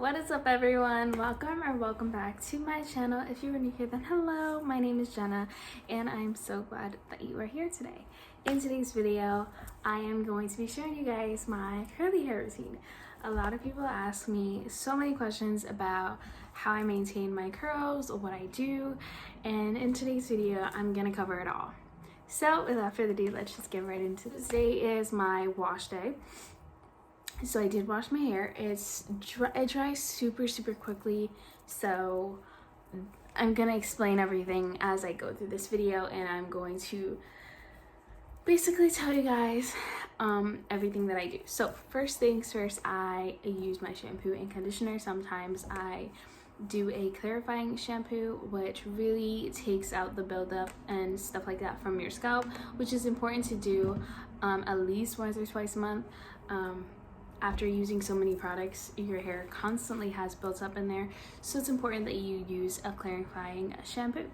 What is up, everyone? Welcome back to my channel. If you are new here, then hello, my name is Jenna and I'm so glad that you are here today. In today's video, I am going to be showing you guys my curly hair routine. A lot of people ask me so many questions about how I maintain my curls or what I do, and in today's video I'm gonna cover it all. So without further ado, let's just get right into this. Today is my wash day. So I did wash my hair. It dries super quickly, so I'm gonna explain everything as I go through this video, and I'm going to basically tell you guys everything that I do. So first things first, I use my shampoo and conditioner. Sometimes I do a clarifying shampoo, which really takes out the buildup and stuff like that from your scalp, which is important to do at least once or twice a month. After using so many products, your hair constantly has built up in there, so it's important that you use a clarifying shampoo.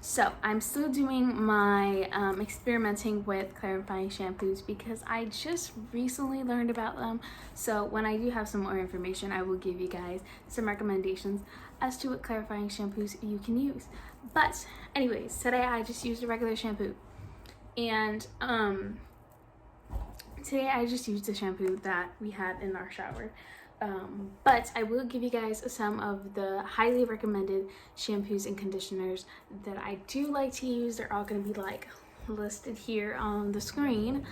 So I'm still doing my experimenting with clarifying shampoos because I just recently learned about them. So when I do have some more information, I will give you guys some recommendations as to what clarifying shampoos you can use. But anyways, today I just used a regular shampoo, and today I just used the shampoo that we had in our shower. But I will give you guys some of the highly recommended shampoos and conditioners that I do like to use. They're all going to be like listed here on the screen,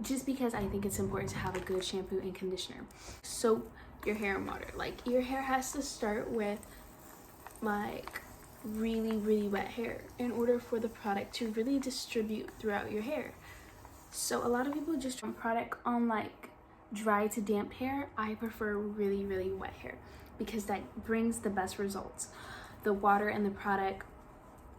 just because I think it's important to have a good shampoo and conditioner. Soak your hair in water. Like, your hair has to start with like really wet hair in order for the product to really distribute throughout your hair. So a lot of people just want product on like dry to damp hair. I prefer really wet hair because that brings the best results. The water and the product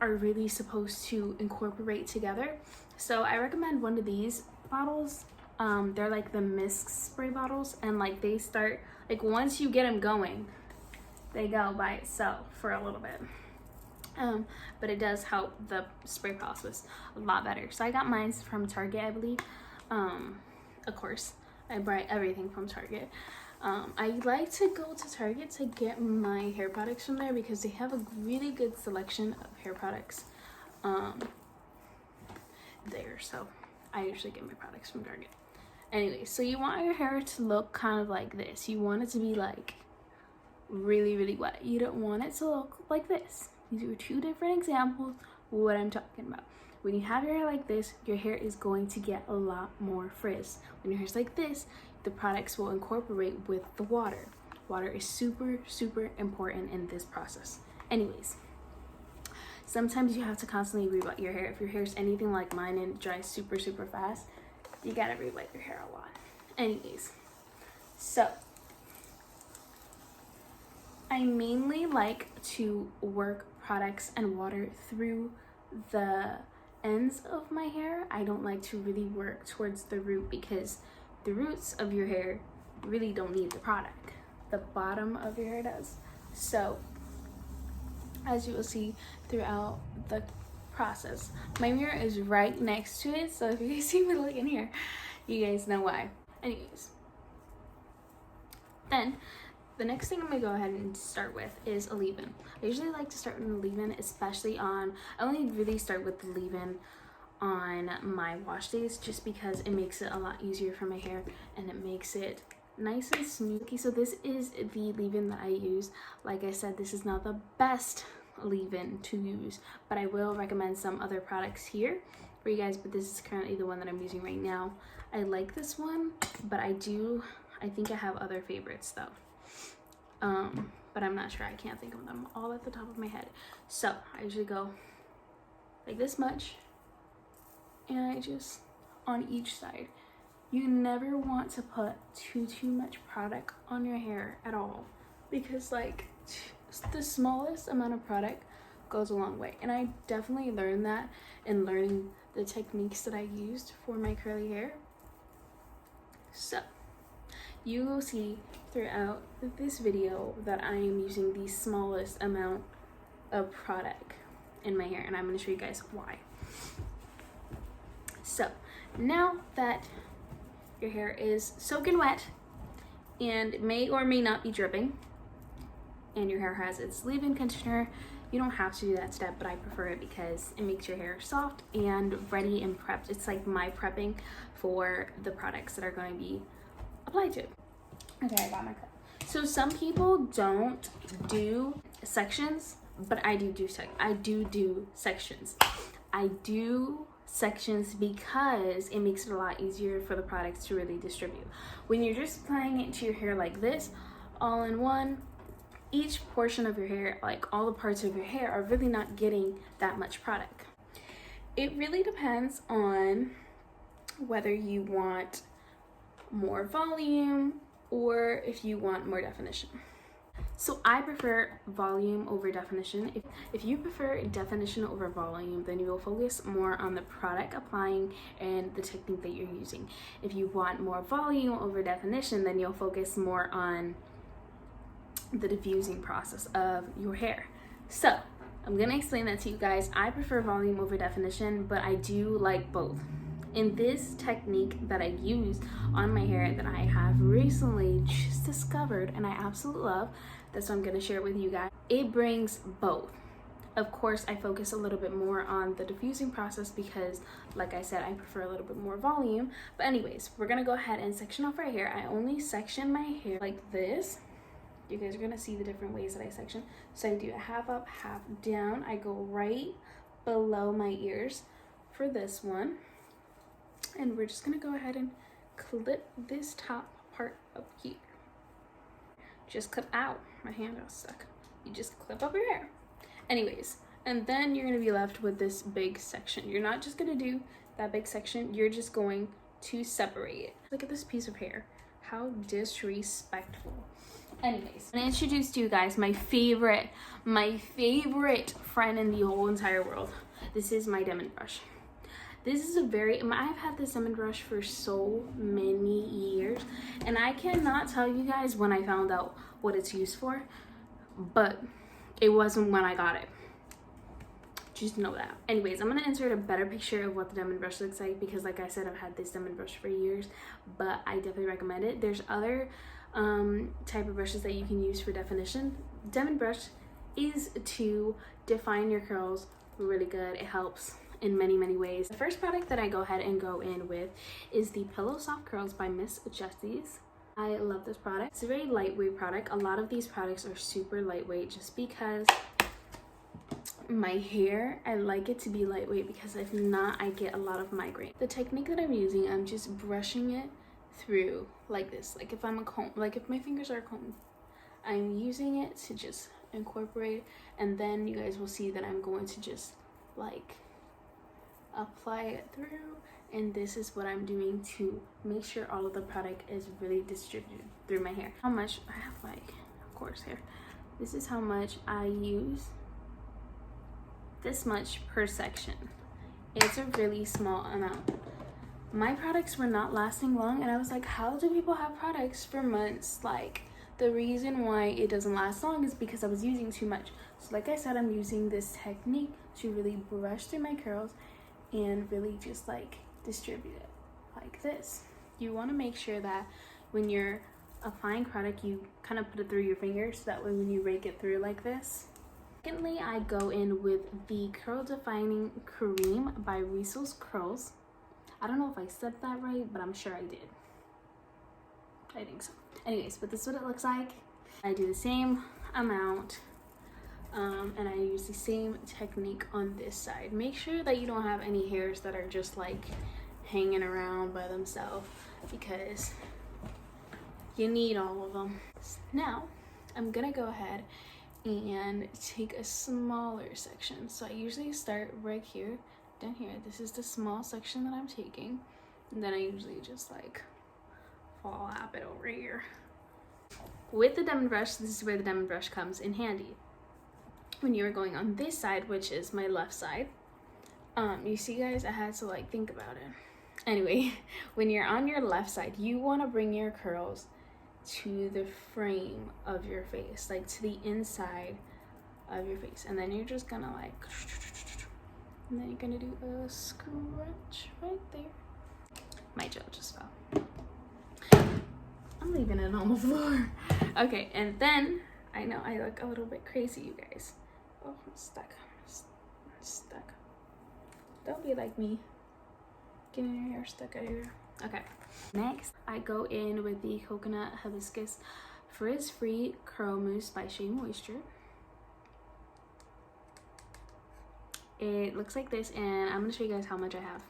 are really supposed to incorporate together. So I recommend one of these bottles. They're like the mist spray bottles, and like they start, like once you get them going, they go by itself for a little bit. But it does help the spray process a lot better. So I got mine from Target, I believe. Of course, I buy everything from Target. I like to go to Target to get my hair products from there because they have a really good selection of hair products there. So I usually get my products from Target. Anyway, so you want your hair to look kind of like this. You want it to be like really wet. You don't want it to look like this. These are two different examples of what I'm talking about. When you have your hair like this, your hair is going to get a lot more frizz. When your hair's like this, the products will incorporate with the water. Water is super important in this process. Anyways, sometimes you have to constantly re-wet your hair. If your hair is anything like mine and it dries super fast, you gotta re-wet your hair a lot. Anyways, so I mainly like to work products and water through the ends of my hair. I don't like to really work towards the root because the roots of your hair really don't need the product. The bottom of your hair does. So as you will see throughout the process, my mirror is right next to it, so if you guys see me looking here, you guys know why. Anyways, then the next thing I'm gonna go ahead and start with is a leave-in. I usually like to start with a leave-in, especially I only really start with the leave-in on my wash days just because it makes it a lot easier for my hair and it makes it nice and smooth. Okay, so this is the leave-in that I use. Like I said, this is not the best leave-in to use, but I will recommend some other products here for you guys, but this is currently the one that I'm using right now. I like this one, but I think I have other favorites though. But I'm not sure. I can't think of them all at the top of my head. So I usually go like this much, and I just on each side. You never want to put too much product on your hair at all, because like the smallest amount of product goes a long way. And I definitely learned that in learning the techniques that I used for my curly hair. So you will see throughout this video that I am using the smallest amount of product in my hair, and I'm going to show you guys why. So now that your hair is soaking wet and may or may not be dripping, and your hair has its leave-in conditioner, you don't have to do that step, but I prefer it because it makes your hair soft and ready and prepped. It's like my prepping for the products that are going to be applied to it. Okay, I got my cup. So some people don't do sections, but I do sections. I do sections because it makes it a lot easier for the products to really distribute. When you're just applying it to your hair like this, all in one, each portion of your hair, like all the parts of your hair, are really not getting that much product. It really depends on whether you want more volume or if you want more definition. So I prefer volume over definition. If you prefer definition over volume, then you will focus more on the product applying and the technique that you're using. If you want more volume over definition, then you'll focus more on the diffusing process of your hair. So I'm gonna explain that to you guys. I prefer volume over definition, but I do like both. In this technique that I use on my hair that I have recently just discovered and I absolutely love, that's what I'm gonna share with you guys. It brings both. Of course, I focus a little bit more on the diffusing process because, like I said, I prefer a little bit more volume. But anyways, we're gonna go ahead and section off our hair. I only section my hair like this. You guys are gonna see the different ways that I section. So I do a half up, half down. I go right below my ears for this one. And we're just gonna go ahead and clip this top part up here. Just clip out. My hand got stuck. You just clip up your hair. Anyways, and then you're gonna be left with this big section. You're not just gonna do that big section, you're just going to separate it. Look at this piece of hair. How disrespectful. Anyways, I'm gonna introduce to you guys my favorite friend in the whole entire world. This is my Denman brush. This is I've had this Denman brush for so many years, and I cannot tell you guys when I found out what it's used for, but it wasn't when I got it. Just know that. Anyways, I'm gonna insert a better picture of what the Denman brush looks like because, like I said, I've had this Denman brush for years, but I definitely recommend it. There's other type of brushes that you can use for definition. Denman brush is to define your curls really good. It helps in many ways. The first product that I go ahead and go in with is the Pillow Soft Curls by Miss Jessie's. I love this product. It's a very lightweight product. A lot of these products are super lightweight just because my hair, I like it to be lightweight because if not, I get a lot of migraine. The technique that I'm using, I'm just brushing it through like this. Like if I'm a comb, like if my fingers are a comb, I'm using it to just incorporate, and then you guys will see that I'm going to just like apply it through, and this is what I'm doing to make sure all of the product is really distributed through my hair. How much I have, like, of course, here. This is how much I use. This much per section. It's a really small amount. My products were not lasting long, and I was like, how do people have products for months? Like, the reason why it doesn't last long is because I was using too much. So like I said, I'm using this technique to really brush through my curls and really just like distribute it like this. You want to make sure that when you're applying product, you kind of put it through your fingers so that way when you rake it through like this. Secondly, I go in with the Curl Defining Cream by Rizos Curls. I don't know if I said that right, but I'm sure I did. I think so. Anyways, but this is what it looks like. I do the same amount and I use the same technique on this side. Make sure that you don't have any hairs that are just like hanging around by themselves because you need all of them. Now, I'm gonna go ahead and take a smaller section. So I usually start right here, down here. This is the small section that I'm taking. And then I usually just like flap it over here. With the Denman brush, this is where the Denman brush comes in handy. When you're going on this side, which is my left side, you see guys, I had to like think about it. Anyway, when you're on your left side, you want to bring your curls to the frame of your face, like to the inside of your face, and then you're just gonna like, and then you're gonna do a scratch right there. My gel just fell. I'm leaving it on the floor. Okay, and then I know I look a little bit crazy, you guys. Oh, I'm stuck. I'm stuck. Don't be like me. Getting your hair stuck out here. Okay. Next, I go in with the Coconut Hibiscus Frizz Free Curl Mousse by Shea Moisture. It looks like this, and I'm gonna show you guys how much I have.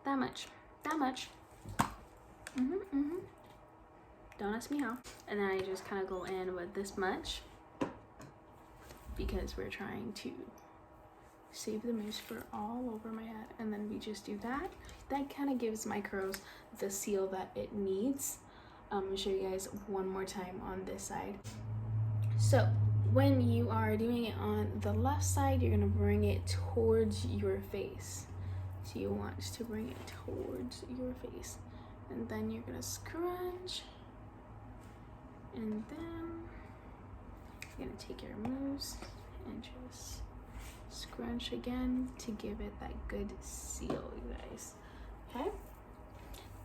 That much. That much. Don't ask me how. And then I just kind of go in with this much because we're trying to save the mousse for all over my head. And then we just do that. That kind of gives my curls the seal that it needs. I'm gonna show you guys one more time on this side. So when you are doing it on the left side, you're gonna bring it towards your face. So you want to bring it towards your face. And then you're gonna scrunch. And then you're gonna take your mousse and just scrunch again to give it that good seal, you guys. Okay?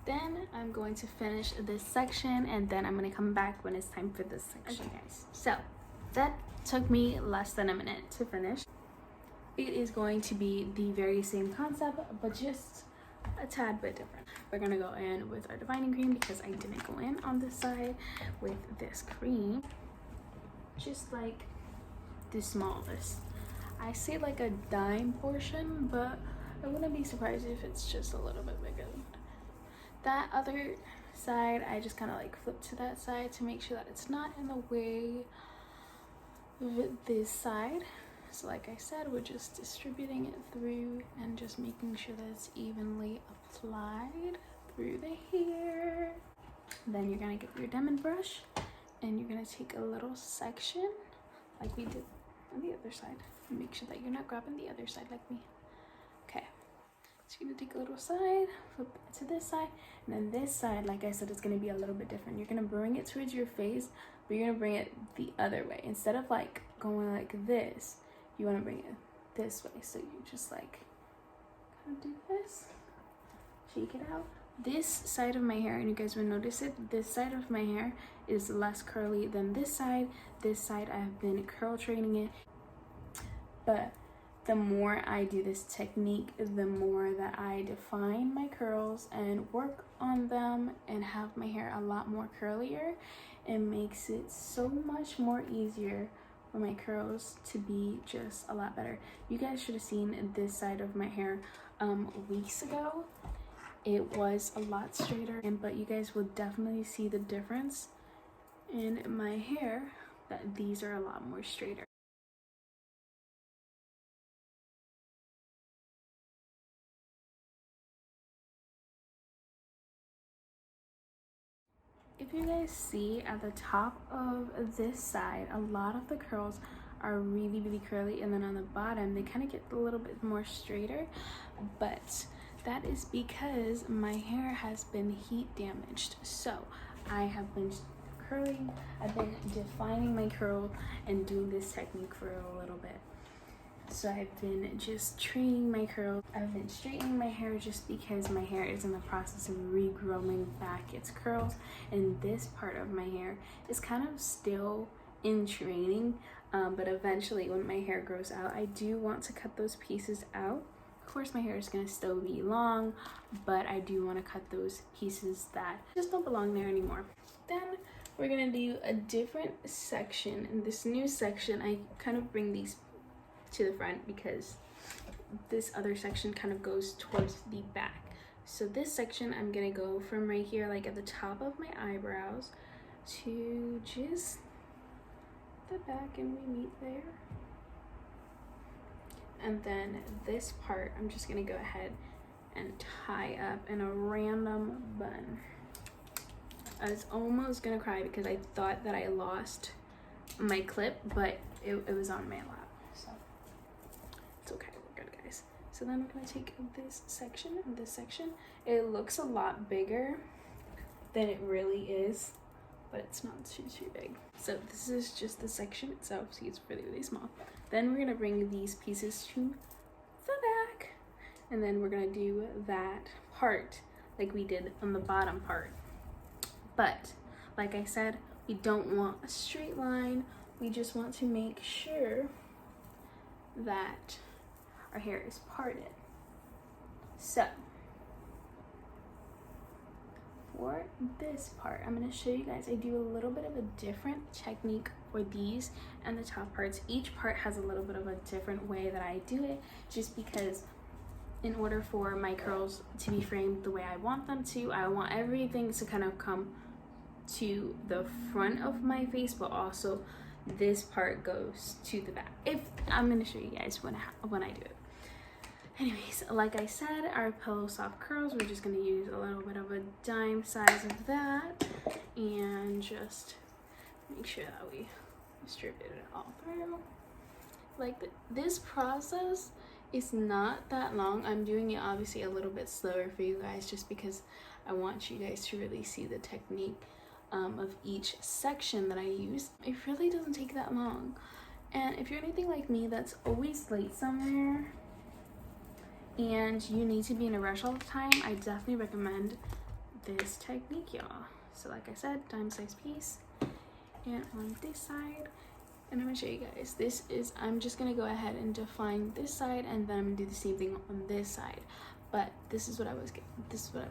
Then I'm going to finish this section, and then I'm gonna come back when it's time for this section, guys. So that took me less than a minute to finish. It is going to be the very same concept, but just a tad bit different. We're gonna go in with our divining cream because I didn't go in on this side with this cream. Just like the smallest. I say like a dime portion, but I wouldn't be surprised if it's just a little bit bigger. That other side, I just kind of like flip to that side to make sure that it's not in the way of this side. So like I said, we're just distributing it through and just making sure that it's evenly applied through the hair. Then you're gonna get your Denman brush and you're gonna take a little section like we did on the other side. Make sure that you're not grabbing the other side like me. Okay, so you're gonna take a little side, flip it to this side, and then this side, like I said, it's gonna be a little bit different. You're gonna bring it towards your face, but you're gonna bring it the other way. Instead of like going like this, you want to bring it this way. So you just like kind of do this, shake it out. This side of my hair, and you guys will notice it, this side of my hair is less curly than this side. This side I've been curl training it, but the more I do this technique, the more that I define my curls and work on them and have my hair a lot more curlier. It makes it so much more easier for my curls to be just a lot better. You guys should have seen this side of my hair weeks ago. It was a lot straighter, but you guys will definitely see the difference in my hair that these are a lot more straighter. If you guys see at the top of this side, a lot of the curls are really curly, and then on the bottom they kind of get a little bit more straighter, but that is because my hair has been heat damaged. So I have been curling, I've been defining my curl and doing this technique for a little bit. So I've been just training my curls. I've been straightening my hair just because my hair is in the process of regrowing back its curls, and this part of my hair is kind of still in training, but eventually when my hair grows out, I do want to cut those pieces out. Of course my hair is going to still be long, but I do want to cut those pieces that just don't belong there anymore. Then we're going to do a different section. In this new section, I kind of bring these to the front because this other section kind of goes towards the back. So this section, I'm gonna go from right here, like at the top of my eyebrows, to just the back, and we meet there. And then this part, I'm just gonna go ahead and tie up in a random bun. I was almost gonna cry because I thought that I lost my clip, but it was on my lap. It's okay, we're good, guys. So then we're gonna take this section and this section. It looks a lot bigger than it really is, but it's not too big. So this is just the section itself, see, it's really small. Then we're gonna bring these pieces to the back, and then we're gonna do that part like we did on the bottom part. But Like I said, we don't want a straight line. We just want to make sure that our hair is parted. So for this part, I'm going to show you guys, I do a little bit of a different technique for these and the top parts. Each part has a little bit of a different way that I do it, just because in order for my curls to be framed the way I want them to, I want everything to kind of come to the front of my face, but also this part goes to the back. If I'm going to show you guys when I do it. Anyways, like I said, our Pillow Soft curls, we're just going to use a little bit of a dime size of that and just make sure that we distribute it all through. Like this process is not that long. I'm doing it obviously a little bit slower for you guys just because I want you guys to really see the technique of each section that I use. It really doesn't take that long. And if you're anything like me that's always late somewhere and you need to be in a rush all the time, I definitely recommend this technique, y'all. So like I said, dime size piece, and on this side, and I'm gonna show you guys, this is, I'm just gonna go ahead and define this side, and then I'm gonna do the same thing on this side. But this is what I was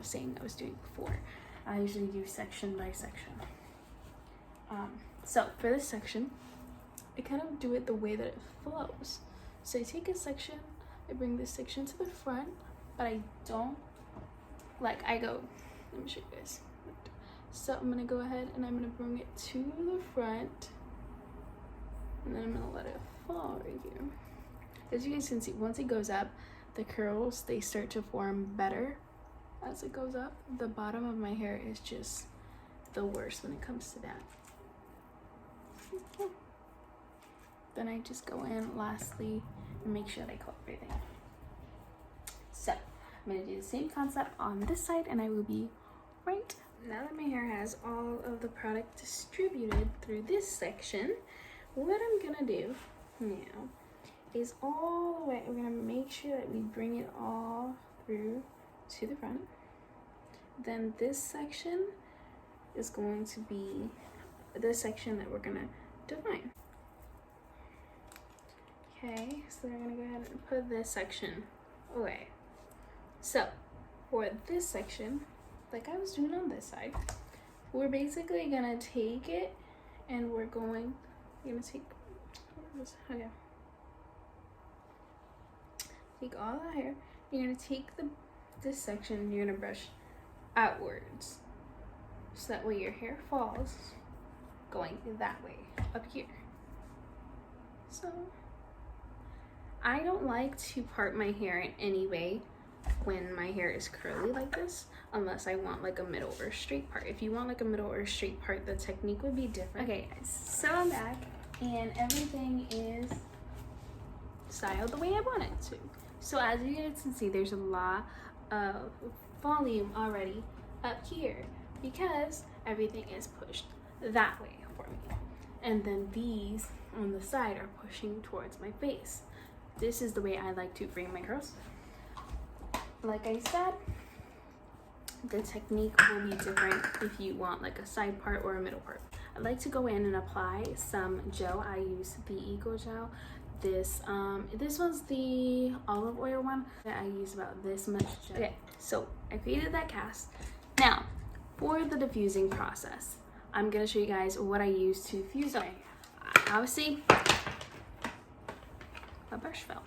saying I was doing before. I usually do section by section. So for this section, I kind of do it the way that it flows. So I take a section, I bring this section to the front, but I don't, like I go, let me show you guys. So I'm gonna go ahead and I'm gonna bring it to the front, and then I'm gonna let it fall right here. As you guys can see, once it goes up, the curls, they start to form better as it goes up. The bottom of my hair is just the worst when it comes to that. Then I just go in lastly and make sure that I clip everything. So I'm gonna do the same concept on this side, and I will be right. Now that my hair has all of the product distributed through this section, what I'm gonna do now is all the way, we're gonna make sure that we bring it all through to the front. Then this section is going to be the section that we're gonna define. Okay, so we're gonna go ahead and put this section away. So for this section, like I was doing on this side, we're basically gonna take it and we're gonna take, okay, take all the hair, you're gonna take this section and you're gonna brush outwards, so that way your hair falls going that way up here. So I don't like to part my hair in any way when my hair is curly like this, unless I want like a middle or straight part. If you want like a middle or straight part, the technique would be different. Okay guys, so I'm back and everything is styled the way I want it to. So as you guys can see, there's a lot of volume already up here because everything is pushed that way for me. And then these on the side are pushing towards my face. This is the way I like to bring my curls. Like I said, the technique will be different if you want like a side part or a middle part. I like to go in and apply some gel. I use the Eco Gel. This one's the olive oil one. I use about this much gel. Okay, so I created that cast. Now, for the diffusing process, I'm gonna show you guys what I use to diffuse it. Obviously, my brush fell.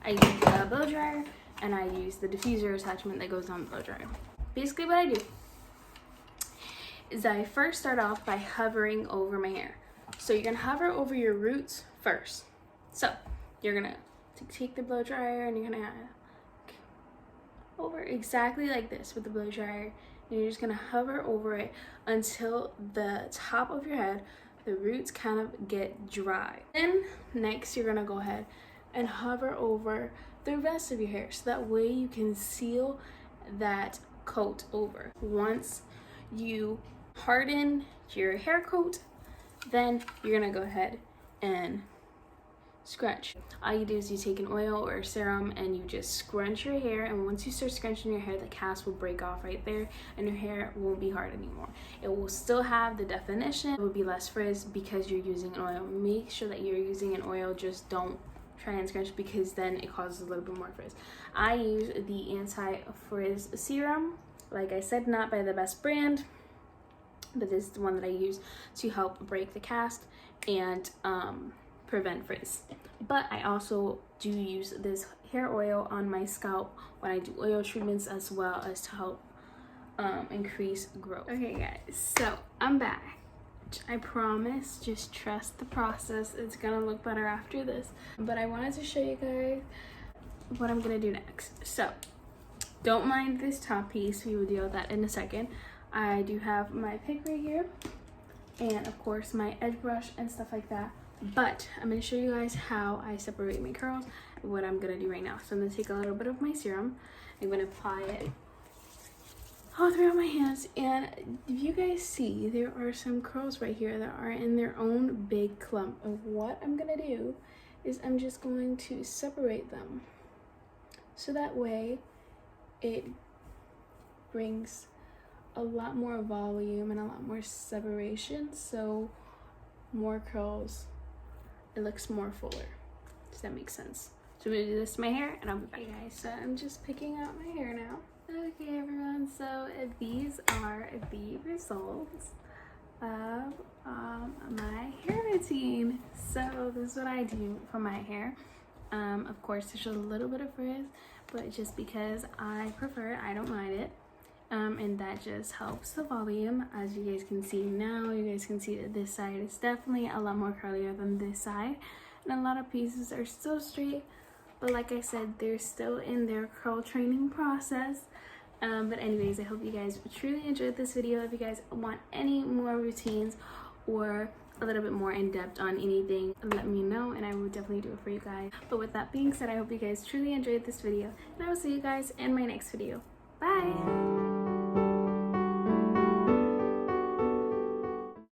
I use a blow dryer and I use the diffuser attachment that goes on the blow dryer. Basically what I do is I first start off by hovering over my hair. So you're gonna hover over your roots first. So you're gonna take the blow dryer and you're gonna over exactly like this with the blow dryer, and you're just gonna hover over it until the top of your head, the roots kind of get dry. Then next you're gonna go ahead and hover over the rest of your hair, so that way you can seal that coat over. Once you harden your hair coat, then you're gonna go ahead and scrunch. All you do is you take an oil or a serum and you just scrunch your hair, and once you start scrunching your hair, the cast will break off right there and your hair won't be hard anymore. It will still have the definition, it will be less frizz because you're using an oil. Make sure that you're using an oil, just don't try and scrunch because then it causes a little bit more frizz. I use the anti-frizz serum, like I said, not by the best brand, but this is the one that I use to help break the cast and prevent frizz. But I also do use this hair oil on my scalp when I do oil treatments, as well as to help increase growth. Okay guys, so I'm back. I promise, just trust the process. It's gonna look better after this. But I wanted to show you guys what I'm gonna do next. So don't mind this top piece, we will deal with that in a second. I do have my pick right here, and of course my edge brush and stuff like that. But I'm going to show you guys how I separate my curls and what I'm going to do right now. So I'm going to take a little bit of my serum. I'm going to apply it all throughout my hands. And if you guys see, there are some curls right here that are in their own big clump. And what I'm going to do is I'm just going to separate them. So that way it brings a lot more volume and a lot more separation. So more curls, it looks more fuller. Does that make sense? So I'm gonna do this to my hair and I'll be back. Hey guys, so I'm just picking out my hair now. Okay everyone, so these are the results of my hair routine. So this is what I do for my hair. Of course there's a little bit of frizz, but just because I prefer it, I don't mind it. And that just helps the volume. As you guys can see now, you guys can see that this side is definitely a lot more curlier than this side, and a lot of pieces are still straight, but like I said, they're still in their curl training process. But anyways, I hope you guys truly enjoyed this video. If you guys want any more routines or a little bit more in depth on anything, let me know and I will definitely do it for you guys. But with that being said, I hope you guys truly enjoyed this video, and I will see you guys in my next video. Bye.